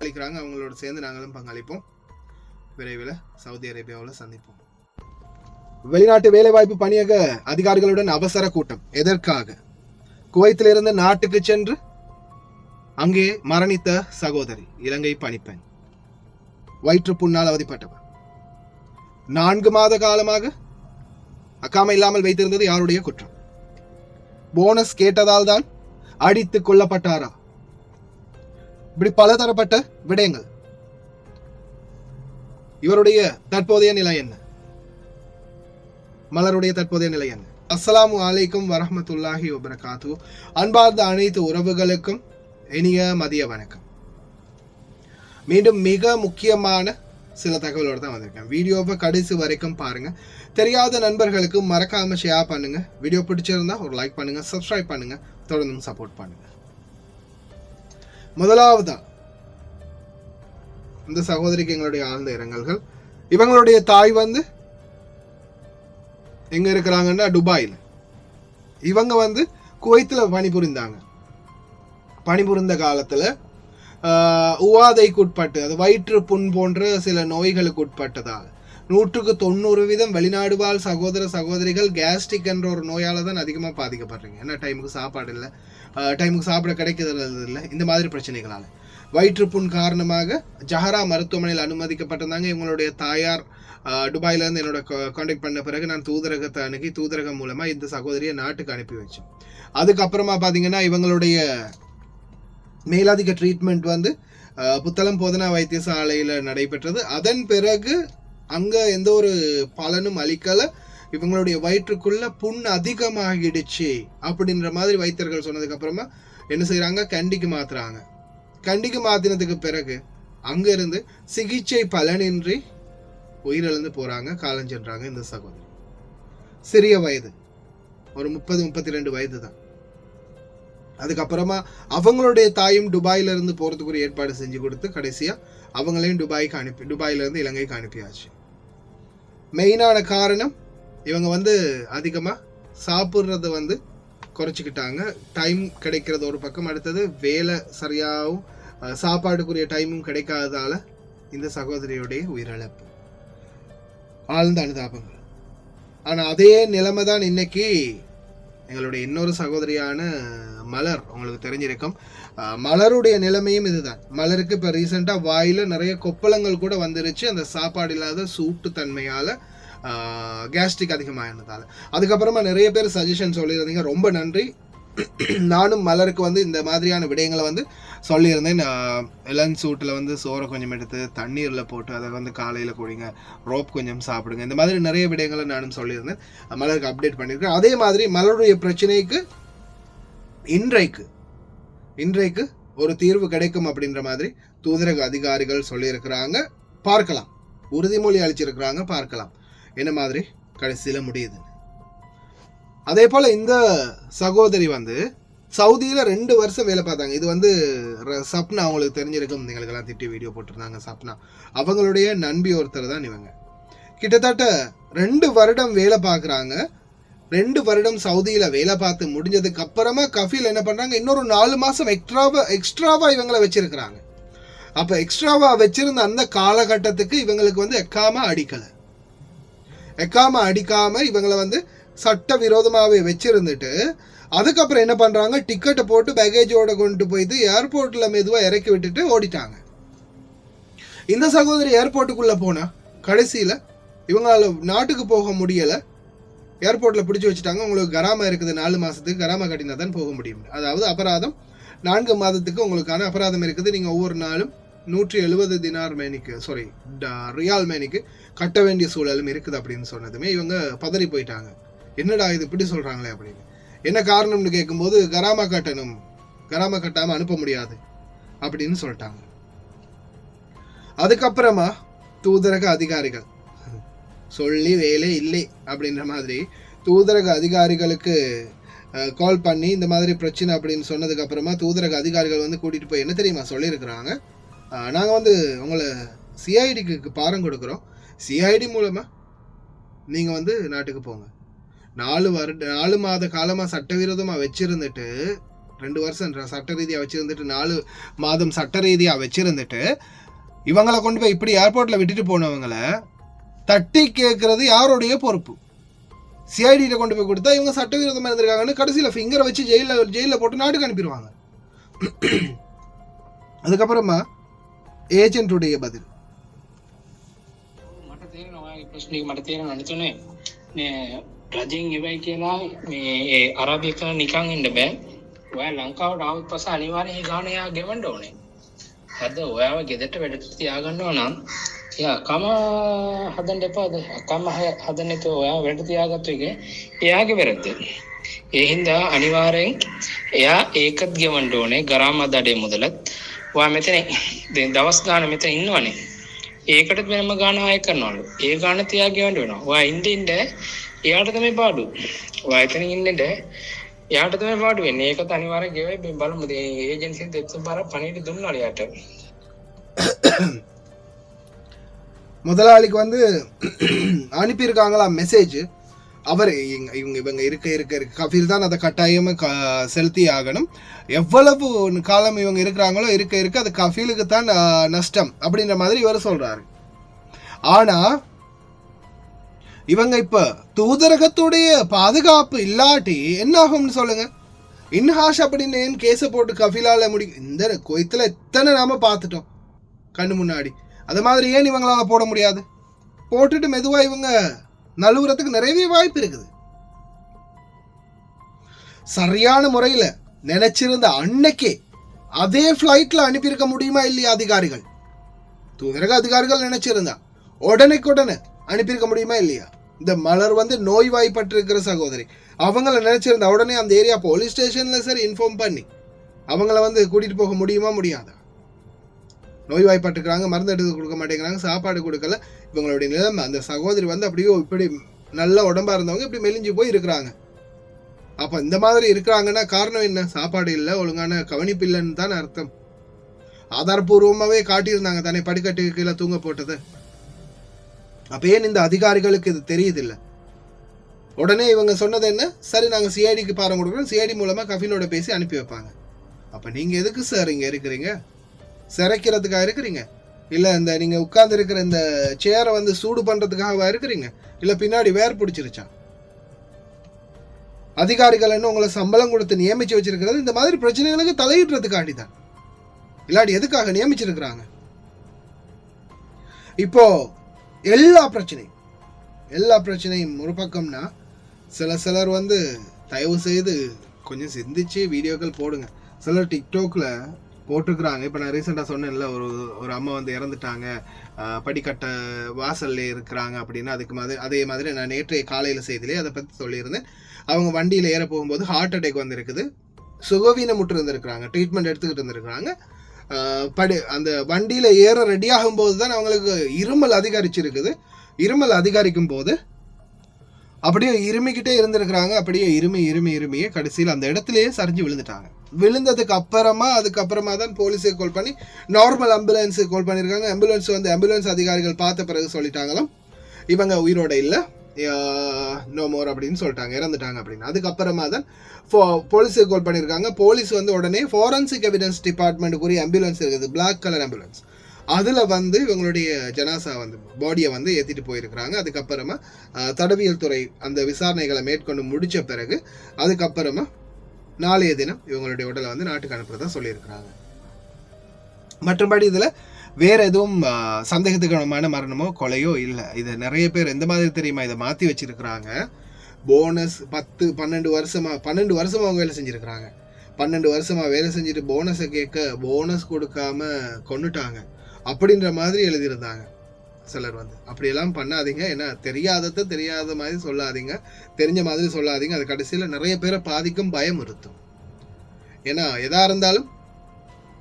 அளிக்கிறாங்க. அவங்களோட சேர்ந்து நாங்களும் பங்களிப்போம். விரைவில் சவுதி அரேபியாவில் சந்திப்போம். வெளிநாட்டு வேலைவாய்ப்பு பணியக அதிகாரிகளுடன் அவசர கூட்டம். எதற்காக? குவைத்திலிருந்து நாட்டுக்கு சென்று அங்கே மரணித்த சகோதரி, இலங்கை பணிப்பெண், வயிற்று புண்ணால் அவதிப்பட்டவர், 4 மாத காலமாக அக்காமை இல்லாமல் வைத்திருந்தது யாருடைய குற்றம்? போனஸ் கேட்டதால் தான் அடித்து கொல்லப்பட்டாரா? இப்படி பலதரப்பட்ட விடயங்கள். இவருடைய தற்போதைய நிலை என்ன? மலருடைய தற்போதைய நிலை என்ன? அஸ்ஸலாமு அலைக்கும் வரஹ்மத்துல்லாஹி வபரகாத்து. அன்பார்ந்த அனைத்து உறவுகளுக்கும் இனிய மதிய வணக்கம். மீண்டும் மிக முக்கியமான சில தகவலோடு தான் வந்திருக்கேன். வீடியோவை கடைசி வரைக்கும் பாருங்க. தெரியாத நண்பர்களுக்கு மறக்காம ஷேர் பண்ணுங்க. வீடியோ பிடிச்சிருந்தா ஒரு லைக் பண்ணுங்க, சப்ஸ்கிரைப் பண்ணுங்க, தொடர்ந்து சப்போர்ட் பண்ணுங்க. முதலாவதா இந்த சகோதரிக்கு எங்களுடைய ஆழ்ந்த இரங்கல்கள். இவங்களுடைய தாய் வந்து எங்க இருக்கிறாங்கன்னா துபாயில். இவங்க வந்து குவைத்துல பணிபுரிந்தாங்க. பணிபுரிந்த காலத்துல உவாதைக்கு உட்பட்டு, அது வயிற்று புண் போன்ற சில நோய்களுக்கு உட்பட்டதால் 190% வெளிநாடு வாழ் சகோதர சகோதரிகள் கேஸ்ட்ரிக் என்ற ஒரு நோயால தான் அதிகமாக பாதிக்கப்படுறீங்க. ஏன்னா டைமுக்கு சாப்பாடு இல்லை, டைமுக்கு சாப்பிட கிடைக்கிறது இல்லை. இந்த மாதிரி பிரச்சனைகளால் வயிற்றுப்புண் காரணமாக ஜஹரா மருத்துவமனையில் அனுமதிக்கப்பட்டிருந்தாங்க. இவங்களுடைய தாயார் துபாயிலேருந்து என்னோட கான்டாக்ட் பண்ண பிறகு நான் தூதரகத்தை அணுகி தூதரகம் மூலமாக இந்த சகோதரியை நாட்டுக்கு அனுப்பி வச்சேன். அதுக்கப்புறமா பார்த்தீங்கன்னா இவங்களுடைய மேலதிக ட்ரீட்மெண்ட் வந்து புத்தளம் போதனா வைத்தியசாலையில் நடைபெற்றது. அதன் பிறகு அங்கே எந்த ஒரு பலனும் அளிக்கலை. இவங்களுடைய வயிற்றுக்குள்ள புண் அதிகமாகிடுச்சு அப்படின்ற மாதிரி வைத்தியர்கள் சொன்னதுக்கு அப்புறமா என்ன செய்யறாங்க, கண்டிக்கு மாத்துறாங்க. கண்டிக்கு மாத்தினதுக்கு பிறகு அங்கிருந்து சிகிச்சை பலனின்றி உயிரிழந்து போறாங்க, காலஞ்சென்றாங்க இந்த சகோதரி. சிறிய வயது, ஒரு 30-32 வயது தான். அதுக்கப்புறமா அவங்களுடைய தாயும் துபாயில இருந்து போறதுக்கு ஏற்பாடு செஞ்சு கொடுத்து கடைசியா அவங்களையும் துபாயில இருந்து இலங்கைக்கு அனுப்பியாச்சு. மெயினான காரணம் இவங்க வந்து அதிகமா சாப்பிட்றத வந்து குறைச்சிக்கிட்டாங்க. டைம் கிடைக்கிறது ஒரு பக்கம், அடுத்தது வேலை சரியாகவும் சாப்பாடுக்குரிய டைமும் கிடைக்காததால இந்த சகோதரியுடைய உயிரிழப்பு. ஆழ்ந்த அனுதாபங்கள். ஆனா அதே நிலைமை தான் இன்னைக்கு எங்களுடைய இன்னொரு சகோதரியான மலர், உங்களுக்கு தெரிஞ்சிருக்கும். மலருடைய நிலைமையும் இதுதான். மலருக்கு இப்போ ரீசெண்டாக வாயில நிறைய கொப்பளங்கள் கூட வந்துருச்சு, அந்த சாப்பாடு இல்லாத சூட்டு தன்மையால், கேஸ்ட்ரிக் அதிகமாகினதால. அதுக்கப்புறமா நிறைய பேர் சஜஷன் சொல்லியிருந்தீங்க, ரொம்ப நன்றி. நானும் மலருக்கு வந்து இந்த மாதிரியான விடயங்களை வந்து சொல்லியிருந்தேன். இளன் சூட்டில் வந்து சோறை கொஞ்சம் எடுத்து தண்ணீரில் போட்டு அதை வந்து காலையில் குடிங்க, ரோப் கொஞ்சம் சாப்பிடுங்க, இந்த மாதிரி நிறைய விடயங்களை நானும் சொல்லியிருந்தேன். மலருக்கு அப்டேட் பண்ணியிருக்கேன். அதே மாதிரி மலருடைய பிரச்சனைக்கு இன்றைக்கு ஒரு தீர்வு கிடைக்கும் அப்படின்ற மாதிரி தூதரக அதிகாரிகள் சொல்லியிருக்கிறாங்க. பார்க்கலாம், உறுதிமொழி அளிச்சிருக்கிறாங்க. பார்க்கலாம் என்ன மாதிரி கடைசியில் முடியுது. அதே போல இந்த சகோதரி வந்து சவுதியில் 2 வருஷம் வேலை பார்த்தாங்க. இது வந்து சப்னா, அவங்களுக்கு தெரிஞ்சிருக்கும், நீங்களுக்கெல்லாம் திட்டி வீடியோ போட்டிருந்தாங்க. சப்னா அவங்களுடைய நண்பி ஒருத்தர் தான் இவங்க. கிட்டத்தட்ட 2 வருடம் வேலை பார்க்குறாங்க. 2 வருடம் சவுதியில் வேலை பார்த்து முடிஞ்சதுக்கு அப்புறமா கஃபீல் என்ன பண்ணுறாங்க, இன்னொரு 4 மாதம் எக்ஸ்ட்ராவா இவங்களை வச்சிருக்கிறாங்க. அப்போ எக்ஸ்ட்ராவா வச்சிருந்த அந்த காலகட்டத்துக்கு இவங்களுக்கு வந்து எக்காம அடிக்காம இவங்களை வந்து சட்ட விரோதமாகவே வச்சிருந்துட்டு, அதுக்கப்புறம் என்ன பண்ணுறாங்க, டிக்கெட்டை போட்டு பேகேஜோட கொண்டு போயிட்டு ஏர்போர்ட்டில் மெதுவாக இறக்கி விட்டுட்டு ஓடிட்டாங்க. இந்த சகோதரி ஏர்போர்ட்டுக்குள்ளே போனால் கடைசியில் இவங்களால நாட்டுக்கு போக முடியலை. ஏர்போர்ட்டில் பிடிச்சி வச்சுட்டாங்க. உங்களுக்கு கராமா இருக்குது, 4 மாதத்துக்கு கராமா கட்டினா தான் போக முடியும். அதாவது அபராதம் 4 மாதத்துக்கு உங்களுக்கான அபராதம் இருக்குது. நீங்கள் ஒவ்வொரு நாளும் 170 தினார் மேனிக்கு, ரியால் மேனிக்கு கட்ட வேண்டிய சூழலும் இருக்குது அப்படின்னு சொன்னதுமே இவங்க பதறி போயிட்டாங்க. என்னடா இது இப்படி சொல்கிறாங்களே அப்படின்னு. என்ன காரணம்னு கேட்கும்போது கராமா கட்டாமல் அனுப்ப முடியாது அப்படின்னு சொல்லிட்டாங்க. அதுக்கப்புறமா தூதரக அதிகாரிகள் சொல்லி வேலை இல்லை அப்படின்ற மாதிரி தூதரக அதிகாரிகளுக்கு கால் பண்ணி இந்த மாதிரி பிரச்சனை அப்படின்னு சொன்னதுக்கு அப்புறமா தூதரக அதிகாரிகள் வந்து கூட்டிகிட்டு போய் என்ன தெரியுமா சொல்லியிருக்கிறாங்க, நாங்கள் வந்து உங்களை சிஐடிக்கு பாரம் கொடுக்குறோம், சிஐடி மூலமாக நீங்கள் வந்து நாட்டுக்கு போங்க. 4 மாத காலமாக சட்டவிரோதமாக வச்சிருந்துட்டு 2 வருஷம் சட்ட ரீதியாக வச்சுருந்துட்டு 4 மாதம் சட்ட ரீதியாக வச்சுருந்துட்டு இவங்களை கொண்டு போய் இப்படி ஏர்போர்ட்டில் விட்டுட்டு போனவங்களை தட்டி கேட்கறது யாருடைய பொறுப்பு? சிஐடியில கொண்டு போய் கொடுத்தா இவங்க சட்டவிரோதமாக இருந்திருக்காங்கன்னு கடைசியில் ஃபிங்கரை வச்சு ஜெயிலில் போட்டு நாட்டுக்கு அனுப்பிடுவாங்க. அதுக்கப்புறமா ஏஜென்ட்டுடைய பதில் මට තේරෙනවා නේතුනේ මේ රජෙන් ඉවයි කියලා මේ අරාබිය කරන නිකන් ඉන්න බෑ. ඔයා ලංකාවට ආවත් පස්සේ අනිවාර්යෙන් ඒ ගාණ එයා ගෙවන්න ඕනේ. අද ඔයාව ගෙදරට වැඩ තියාගන්නවා නම් එයා කම හදන්න එපාද? කම හදන්න එපා. ඔයා වැඩ තියාගත්තු එකේ එයාගේ වැරද්ද. ඒ හින්දා අනිවාර්යෙන් එයා ඒකත් ගෙවන්න ඕනේ. ගරාම දඩේ මුදලත්. ඔයා මෙතන දැන් දවස් ගාන මෙතන ඉන්නවනේ. ඒකටත් වෙනම ගාන ආය කරනවලු. ඒ ගාන තියා ගෙවන්න වෙනවා. ඔයා ඉන්න එයාට තමයි පාඩු. ඔයා එතන ඉන්න එයාට තමයි පාඩු වෙන්නේ. ඒකත් අනිවාර්යෙන් ගෙවයි බලමු. මේ ඒජන්සියෙන් දෙතුන් පාරක් පණිවිඩ දුන්නාලු යාට. முதலாளிக்கு வந்து அனுப்பியிருக்காங்களா மெசேஜ். அவர் இவங்க இருக்க கஃபீல் தான் அதை கட்டாயமாக செலுத்தி ஆகணும். எவ்வளவு காலம் இவங்க இருக்கிறாங்களோ இருக்க அது கஃபீலுக்கு தான் நஷ்டம் அப்படின்ற மாதிரி இவர் சொல்றாரு. ஆனா இவங்க இப்ப தூதரகத்துடைய பாதுகாப்பு இல்லாட்டி என்ன ஆகும்னு சொல்லுங்க. இன்ஹாஷ் அப்படின்னு கேஸை போட்டு கஃபீலால இந்த குவைத்துல எத்தனை நாம பார்த்துட்டோம் கண்ணு முன்னாடி. அது மாதிரி ஏன் இவங்களால போட முடியாது? போட்டுட்டு மெதுவா இவங்க நழுவுறதுக்கு நிறைய வாய்ப்பு இருக்குது. சரியான முறையில் நினைச்சிருந்த அன்னைக்கே அதே ஃப்ளைட்ல அனுப்பியிருக்க முடியுமா இல்லையா அதிகாரிகள்? தூதரக அதிகாரிகள் நினைச்சிருந்தா உடனே அனுப்பியிருக்க முடியுமா இல்லையா? இந்த மலர் வந்து நோய்வாய்ப்பட்டிருக்கிற சகோதரி அவங்கள நினைச்சிருந்தா உடனே அந்த ஏரியா போலீஸ் ஸ்டேஷன்ல சரி இன்ஃபார்ம் பண்ணி அவங்கள வந்து கூட்டிட்டு போக முடியுமா முடியாதா? நோய்வாய்ப்பட்டிருக்கிறாங்க, மருந்து எடுத்து கொடுக்க மாட்டேங்கிறாங்க, சாப்பாடு கொடுக்கல. இவங்களுடைய நிலைமை அந்த சகோதரி வந்து அப்படியே இப்படி நல்ல உடம்பா இருந்தவங்க இப்படி மெலிஞ்சு போய் இருக்கிறாங்க. அப்போ இந்த மாதிரி இருக்கிறாங்கன்னா காரணம் என்ன? சாப்பாடு இல்லை, ஒழுங்கான கவனிப்பு இல்லைன்னு தான் அர்த்தம். ஆதாரபூர்வமாகவே காட்டியிருந்தாங்க தானே படிக்கட்டு கீழே தூங்க போட்டது. அப்போ ஏன் இந்த அதிகாரிகளுக்கு இது தெரியுதில்லை? உடனே இவங்க சொன்னது என்ன? சரி நாங்கள் சிஐடிக்கு பாரம் கொடுக்குறோம், சிஐடி மூலமாக கஃபீலோட பேசி அனுப்பி வைப்பாங்க. அப்போ நீங்கள் எதுக்கு சார் இங்கே இருக்கிறீங்க? சிறைக்கிறதுக்காக இருக்கிறீங்க? இல்லை இந்த நீங்கள் உட்கார்ந்து இருக்கிற இந்த சேரை வந்து சூடு பண்ணுறதுக்காகவா இருக்கிறீங்க? இல்லை பின்னாடி வேர் பிடிச்சிருச்சா? அதிகாரிகள் என்ன உங்களை சம்பளம் கொடுத்து நியமிச்சு வச்சிருக்கிறது இந்த மாதிரி பிரச்சனைகளுக்கு தலையிடுறதுக்காண்டி தான். இல்லாட்டி எதுக்காக நியமிச்சிருக்கிறாங்க? இப்போ எல்லா பிரச்சனையும் ஒரு பக்கம்னா சிலர் வந்து தயவு செய்து கொஞ்சம் சிந்திச்சு வீடியோக்கள் போடுங்க. சிலர் டிக்டாக்ல போட்டுக்கிறாங்க. இப்போ நான் ரீசெண்டாக சொன்னேன்ல, ஒரு அம்மா வந்து இறந்துட்டாங்க, படிக்கட்ட வாசல்ல இருக்கிறாங்க அப்படின்னா அதே மாதிரி நான் நேற்றைய காலையில் செய்திலே அதை பற்றி சொல்லியிருந்தேன். அவங்க வண்டியில் ஏற போகும்போது ஹார்ட் அட்டாக் வந்திருக்குது, சுகவீனமுற்று இருந்திருக்கிறாங்க, ட்ரீட்மெண்ட் எடுத்துக்கிட்டு இருந்திருக்கிறாங்க. அந்த வண்டியில் ஏற ரெடியாகும் போது தான் அவங்களுக்கு இருமல் அதிகரிச்சிருக்குது. இருமல் அதிகரிக்கும் போது அப்படியே இருமிக்கிட்டே இருந்திருக்கிறாங்க. அப்படியே இருமியே கடைசியில் அந்த இடத்துலயே சரிஞ்சு விழுந்துட்டாங்க. விழுந்ததுக்கு அதுக்கப்புறமா தான் போலீஸுக்கு கால் பண்ணி நார்மல் ஆம்புலன்ஸுக்கு கால் பண்ணியிருக்காங்க. ஆம்புலன்ஸ் அதிகாரிகள் பார்த்த பிறகு சொல்லிட்டாங்களாம் இவங்க உயிரோட இல்லை, நோ மோர் அப்படின்னு சொல்லிட்டாங்க, இறந்துட்டாங்க அப்படின்னு. அதுக்கப்புறமா தான் போலீஸுக்கு கால் பண்ணியிருக்காங்க. போலீஸ் வந்து உடனே ஃபாரன்சிக் எவிடன்ஸ் டிபார்ட்மெண்ட்டுக்குரிய ஆம்புலன்ஸ் இருக்குது, பிளாக் கலர் ஆம்புலன்ஸ். அதில் வந்து இவங்களுடைய ஜனாசா வந்து பாடியை வந்து ஏற்றிட்டு போயிருக்கிறாங்க. அதுக்கப்புறமா தடவியல் துறை அந்த விசாரணைகளை மேற்கொண்டு முடித்த பிறகு அதுக்கப்புறமா நாளைய தினம் இவங்களுடைய உடலை வந்து நாட்டுக்கு அனுப்புறதா சொல்லியிருக்கிறாங்க. மற்றபடி இதில் வேற எதுவும் சந்தேகத்துக்கான மரணமோ கொலையோ இல்லை. இது நிறைய பேர் எந்த மாதிரி தெரியுமா இதை மாற்றி வச்சிருக்கிறாங்க. போனஸ் 10-12 வருஷமா அவங்க வேலை செஞ்சுருக்கிறாங்க. 12 வருஷமா வேலை செஞ்சுட்டு போனஸை கேட்க போனஸ் கொடுக்காம கொண்டுட்டாங்க அப்படின்ற மாதிரி எழுதியிருந்தாங்க. சிலர் வந்து அப்படியெல்லாம் பண்ணாதீங்க. ஏன்னா தெரியாத மாதிரி சொல்லாதீங்க, தெரிஞ்ச மாதிரி சொல்லாதீங்க. அது கடைசியில் நிறைய பேரை பாதிக்கும், பயம் இருத்தும். ஏன்னா எதா இருந்தாலும்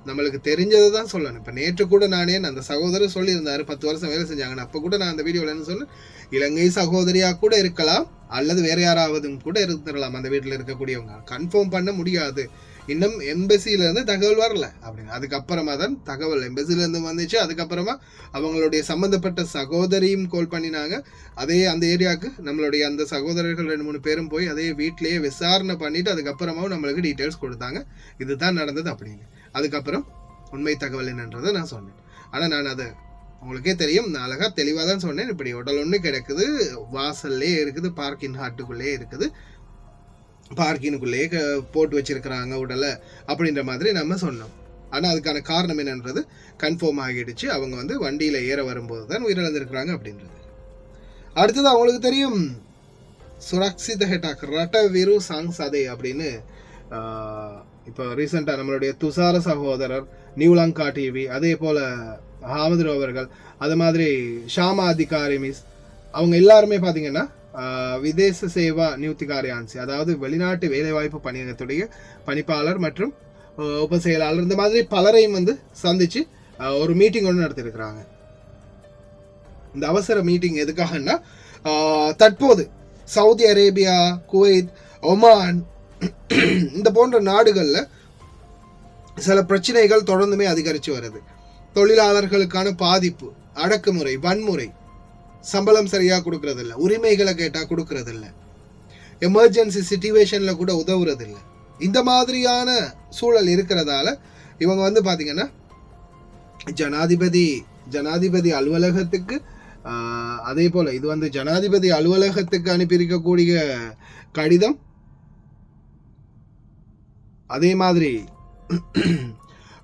நம்மளுக்கு தெரிஞ்சதை தான் சொல்லணும். இப்போ நேற்று கூட நானே அந்த சகோதரர் சொல்லியிருந்தாரு 10 வருஷம் வேலை செஞ்சாங்கன்னு. அப்போ கூட நான் அந்த வீடியோவில் என்ன சொன்னேன், இலங்கை சகோதரியாக கூட இருக்கலாம் அல்லது வேற யாராவதும் கூட இருந்துடலாம் அந்த வீட்டில் இருக்கக்கூடியவங்க. கன்ஃபார்ம் பண்ண முடியாது இன்னும் எம்பசியிலேருந்து தகவல் வரல அப்படின்னு. அதுக்கப்புறமா தான் தகவல் எம்பசிலேருந்து வந்துச்சு. அதுக்கப்புறமா அவங்களுடைய சம்மந்தப்பட்ட சகோதரியும் கால் பண்ணினாங்க. அதே அந்த ஏரியாவுக்கு நம்மளுடைய அந்த சகோதரர்கள் 2-3 பேரும் போய் அதே வீட்டிலேயே விசாரணை பண்ணிவிட்டு அதுக்கப்புறமாவும் நம்மளுக்கு டீட்டெயில்ஸ் கொடுத்தாங்க. இதுதான் நடந்தது அப்படின்னு. அதுக்கப்புறம் உண்மை தகவல் என்னன்றதை நான் சொன்னேன். ஆனால் நான் அதை உங்களுக்கே தெரியும், நான் அழகாக தெளிவாக தான் சொன்னேன். இப்படி உடல் ஒன்று கிடக்குது, வாசல்லே இருக்குது, பார்க்கிங் ஹாட்டுக்குள்ளே இருக்குது, பார்க்கினுக்குள்ளேயே போட்டு வச்சிருக்கிறாங்க உடலை அப்படின்ற மாதிரி நம்ம சொன்னோம். ஆனால் அதுக்கான காரணம் என்னன்றது கன்ஃபார்ம் ஆகிடுச்சு. அவங்க வந்து வண்டியில் ஏற வரும்போது தான் உயிரிழந்திருக்கிறாங்க அப்படின்றது. அடுத்தது அவங்களுக்கு தெரியும் சுரக்ஷித ஹெட்டாக் ரட்டவிரு சாங் சதே அப்படின்னு இப்போ ரீசெண்டாக நம்மளுடைய துஷார சகோதரர், நியூலங்கா டிவி, அதே போல் ஹாமதுரு அவர்கள், அது மாதிரி ஷாமா அதிகாரி மிஸ், அவங்க எல்லாருமே பார்த்தீங்கன்னா விதேச சேவா நியூத்திகாரியான்சி, அதாவது வெளிநாட்டு வேலைவாய்ப்பு பணியகத்துடைய பணிப்பாளர் மற்றும் உப செயலாளர், இந்த மாதிரி பலரையும் வந்து சந்தித்து ஒரு மீட்டிங் ஒன்று நடத்தியிருக்கிறாங்க. இந்த அவசர மீட்டிங் எதுக்காகன்னா, தற்போது சவுதி அரேபியா, குவைத், ஒமான் இந்த போன்ற நாடுகளில் சில பிரச்சனைகள் தொடர்ந்துமே அதிகரித்து வருது. தொழிலாளர்களுக்கான பாதிப்பு, அடக்குமுறை, வன்முறை, சம்பளம் சரியாக கொடுக்கறதில்ல, உரிமைகளை கேட்டால் கொடுக்கறதில்ல, எமர்ஜென்சி சிச்சுவேஷனில் கூட உதவுறதில்லை. இந்த மாதிரியான சூழல் இருக்கிறதால இவங்க வந்து பார்த்தீங்கன்னா ஜனாதிபதி அலுவலகத்துக்கு, அதே போல் இது வந்து ஜனாதிபதி அலுவலகத்துக்கு அனுப்பியிருக்கக்கூடிய கடிதம், அதே மாதிரி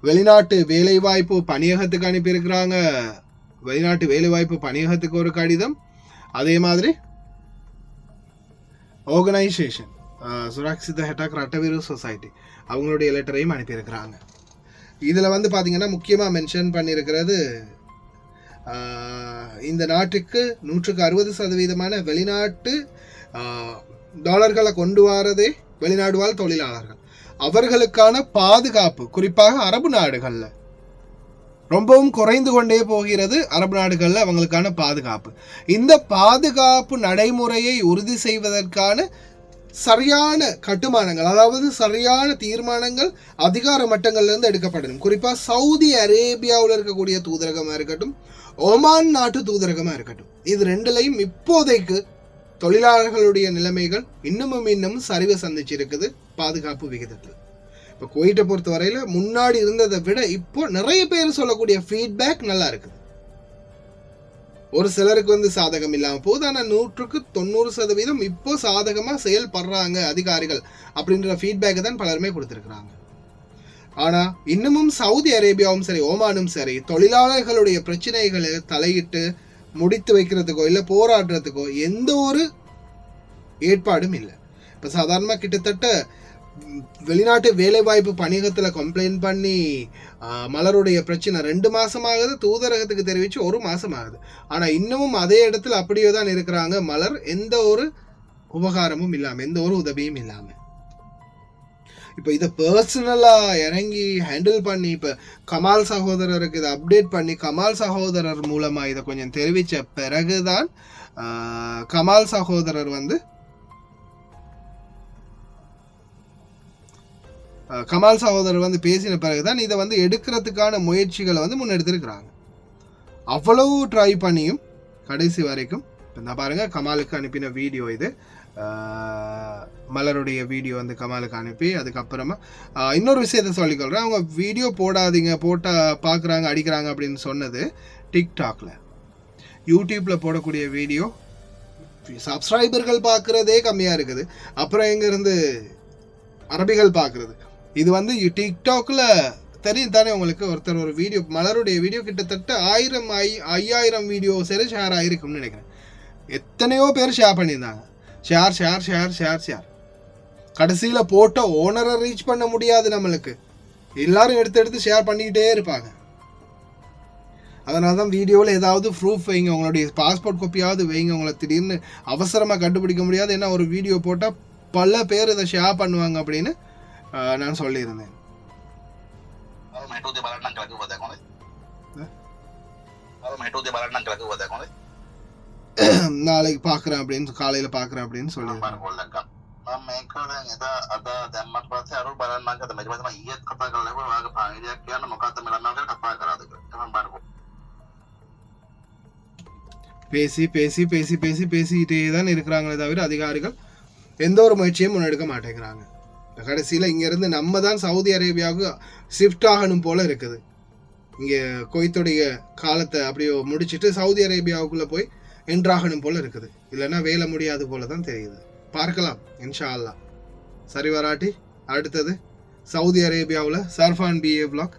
வெளிநாட்டு வேலைவாய்ப்பு பணியகத்துக்கு அனுப்பியிருக்கிறாங்க, வெளிநாட்டு வேலைவாய்ப்பு பணியகத்துக்கு ஒரு கடிதம், அதே மாதிரி ஆர்கனைசேஷன் சுரக்ஷித ஹெட்டாக் ரட்டவிரு சொசைட்டி அவங்களுடைய லெட்டரையும் அனுப்பியிருக்கிறாங்க. இதில் வந்து பார்த்தீங்கன்னா முக்கியமாக மென்ஷன் பண்ணியிருக்கிறது, இந்த நாட்டுக்கு 160% வெளிநாட்டு டாலர்களை கொண்டு வரதே வெளிநாடு வாழ் தொழிலாளர்கள். அவர்களுக்கான பாதுகாப்பு குறிப்பாக அரபு நாடுகளில் ரொம்பவும் குறைந்து கொண்டே போகிறது. அரபு நாடுகளில் அவங்களுக்கான பாதுகாப்பு, இந்த பாதுகாப்பு நடைமுறையை உறுதி செய்வதற்கான சரியான கட்டுமானங்கள், அதாவது சரியான தீர்மானங்கள் அதிகார மட்டங்கள்லேருந்து எடுக்கப்படணும். குறிப்பாக சவுதி அரேபியாவில் இருக்கக்கூடிய தூதரகமாக இருக்கட்டும், ஒமான் நாட்டு தூதரகமாக இருக்கட்டும், இது ரெண்டுலையும் இப்போதைக்கு தொழிலாளர்களுடைய நிலைமைகள் இன்னமும் சரிவை சந்திச்சிருக்குது பாதுகாப்பு விகிதத்தில். இப்போ குவைட்டை பொறுத்த வரையில் முன்னாடி இருந்ததை விட இப்போ நிறைய பேர் சொல்லக்கூடிய ஃபீட்பேக் நல்லா இருக்குது. ஒரு சிலருக்கு வந்து சாதகம் இல்லாமல் போகுது, ஆனால் 100% இப்போ சாதகமாக செயல்படுறாங்க அதிகாரிகள் அப்படின்ற ஃபீட்பேக்கை தான் பலருமே கொடுத்துருக்குறாங்க. ஆனால் இன்னமும் சவுதி அரேபியாவும் சரி, ஓமானும் சரி, தொழிலாளர்களுடைய பிரச்சனைகளை தலையிட்டு முடித்து வைக்கிறதுக்கோ இல்லை போராடுறதுக்கோ எந்த ஒரு ஏற்பாடும் இல்லை. இப்போ சாதாரணமாக கிட்டத்தட்ட வெளிநாட்டு வேலைவாய்ப்பு பணியகத்தில் கம்ப்ளைண்ட் பண்ணி மலருடைய பிரச்சனை 2 மாதம் ஆகுது, தூதரகத்துக்கு தெரிவித்து 1 மாதம் ஆகுது. ஆனால் இன்னமும் அதே இடத்துல அப்படியே தான் இருக்கிறாங்க மலர், எந்த ஒரு உபகாரமும் இல்லாமல், எந்த ஒரு உதவியும் இல்லாமல். இப்போ இதை பர்சனலாக இறங்கி ஹேண்டில் பண்ணி இப்போ கமால் சகோதரருக்கு இதை அப்டேட் பண்ணி கமால் சகோதரர் மூலமாக இதை கொஞ்சம் தெரிவித்த பிறகுதான் கமால் சகோதரர் வந்து பேசின பிறகுதான் இதை வந்து எடுக்கிறதுக்கான முயற்சிகளை வந்து முன்னெடுத்திருக்கிறாங்க. அவ்வளவு ட்ரை பண்ணியும் கடைசி வரைக்கும் நான் பாருங்கள், கமாலுக்கு அனுப்பின வீடியோ இது, மலருடைய வீடியோ வந்து கமாலுக்கு அனுப்பி அதுக்கப்புறமா இன்னொரு விஷயத்த சொல்லிக்கொள்கிறேன். அவங்க வீடியோ போடாதீங்க, போட்டால் பார்க்குறாங்க அடிக்கிறாங்க அப்படின்னு சொன்னது டிக்டாக்ல. யூடியூப்பில் போடக்கூடிய வீடியோ சப்ஸ்கிரைபர்கள் பார்க்குறதே கம்மியாக இருக்குது, அப்புறம் எங்கேருந்து அரபிகள் பார்க்குறது. இது வந்து டிக்டாக்ல தெரியும் தானே உங்களுக்கு. ஒருத்தர் ஒரு வீடியோ, மலருடைய வீடியோ கிட்டத்தட்ட 5000 வீடியோ சரி ஷேர் ஆகிருக்கும்னு நினைக்கிறேன். எத்தனையோ பேர் ஷேர் பண்ணியிருந்தாங்க, ஷேர். கடைசியில் போட்ட ஓனரை ரீச் பண்ண முடியாது நம்மளுக்கு, எல்லாரும் எடுத்து ஷேர் பண்ணிக்கிட்டே இருப்பாங்க. அதனால தான் வீடியோவில் ஏதாவது ப்ரூஃப் வைங்க, உங்களுடைய பாஸ்போர்ட் காப்பியாவது வைங்க, உங்களை திடீர்னு அவசரமாக கண்டுபிடிக்க முடியாது. ஏன்னா ஒரு வீடியோ போட்டால் பல பேர் இதை ஷேர் பண்ணுவாங்க அப்படின்னு நான் சொல்லியிருந்தேன். நாளைக்கு பார்க்குறேன் அப்படின்னு, காலையில் பார்க்குறேன் அப்படின்னு சொல்லியிருந்தேன். මම මේක දැන් එදා අද දැම්මට පස්සේ අර බලන්න මම කතා මම ඊයේත් කතා කරලා ලැබුණා ඔයාගේ පාණියක් කියන්න මොකද්ද මේ ළමයා ගැන කතා කරාද කියලා. මම බලමු. பேசிட்டே தான் இருக்கிறாங்களே தவிர அதிகாரிகள் எந்த ஒரு முயற்சியும் முன்னெடுக்க மாட்டேங்கிறாங்க. கடைசியில் இங்கேருந்து நம்ம தான் சவுதி அரேபியாவுக்கு ஷிஃப்ட் ஆகணும் போல இருக்குது. இங்கே குவைத்துடைய காலத்தை அப்படியே முடிச்சுட்டு சவுதி அரேபியாவுக்குள்ளே போய் என்ட்ராகணும் போல இருக்குது. இல்லைன்னா வேலை முடியாது போல தான் தெரியுது. பார்க்கலாம் இன்ஷா அல்லாஹ். சரி வராட்டி அடுத்தது சவுதி அரேபியாவில் சர்ஃபான் பிஏ வ்ளாக்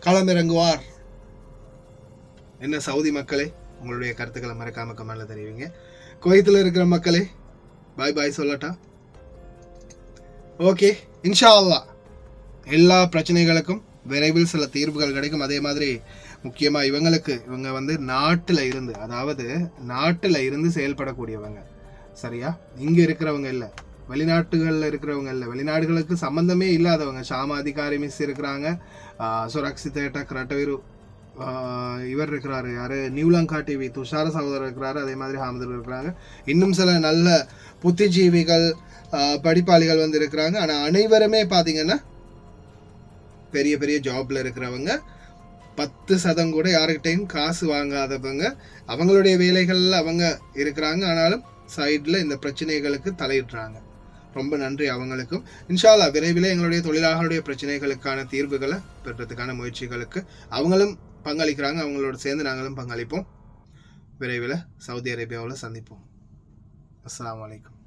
களமிறங்குவார். என்ன சவுதி மக்களே, உங்களுடைய கருத்துக்களை மறக்காம கமெண்ட்ல தெரிவிங்க. குவைத்தில் இருக்கிற மக்களே பாய் பாய் சொல்லட்டா? ஓகே, இன்ஷா அல்லாஹ் எல்லா பிரச்சனைகளுக்கும் விரைவில் சில தீர்வுகள் கிடைக்கும். அதே மாதிரி முக்கியமாக இவங்க வந்து நாட்டில் இருந்து, அதாவது நாட்டில் இருந்து செயல்படக்கூடியவங்க, சரியா? இங்கே இருக்கிறவங்க இல்லை, வெளிநாட்டுகளில் இருக்கிறவங்க இல்லை, வெளிநாடுகளுக்கு சம்மந்தமே இல்லாதவங்க. ஷாமா அதிகாரி மிஸ் இருக்கிறாங்க, சுரக்ஷிதேட்டா கிரட்டவிரு இவர் இருக்கிறாரு, யார், நியூலங்கா டிவி துஷார சகோதரர் இருக்கிறாரு, அதே மாதிரி ஹாமதர் இருக்கிறாங்க. இன்னும் சில நல்ல புத்திஜீவிகள் படிப்பாளிகள் வந்து இருக்கிறாங்க. ஆனால் அனைவருமே பார்த்தீங்கன்னா பெரிய பெரிய ஜாப்ல இருக்கிறவங்க, 10% கூட யாருக்கிட்டையும் காசு வாங்காதவங்க, அவங்களுடைய வேலைகளில் அவங்க இருக்கிறாங்க. ஆனாலும் சைடில் இந்த பிரச்சனைகளுக்கு தலையிடுறாங்க. ரொம்ப நன்றி அவங்களுக்கும். இன்ஷா அல்லாஹ் விரைவில் எங்களுடைய தொழிலாளர்களுடைய பிரச்சனைகளுக்கான தீர்வுகளை பெற்றதுக்கான முயற்சிகளுக்கு அவங்களும் பங்களிக்கிறாங்க. அவங்களோட சேர்ந்து நாங்களும் பங்களிப்போம். விரைவில் சவுதி அரேபியாவில் சந்திப்போம். அஸ்ஸலாமு அலைக்கும்.